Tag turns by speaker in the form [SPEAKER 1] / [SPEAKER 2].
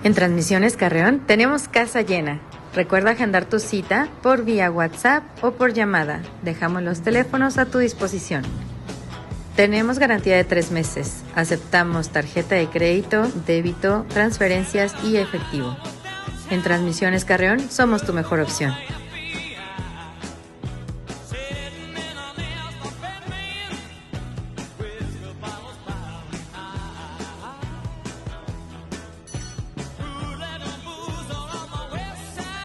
[SPEAKER 1] En Transmisiones Carreón tenemos casa llena. Recuerda agendar tu cita por vía WhatsApp o por llamada. Dejamos los teléfonos a tu disposición. Tenemos garantía de 3 meses. Aceptamos tarjeta de crédito, débito, transferencias y efectivo. En Transmisiones Carreón somos tu mejor opción.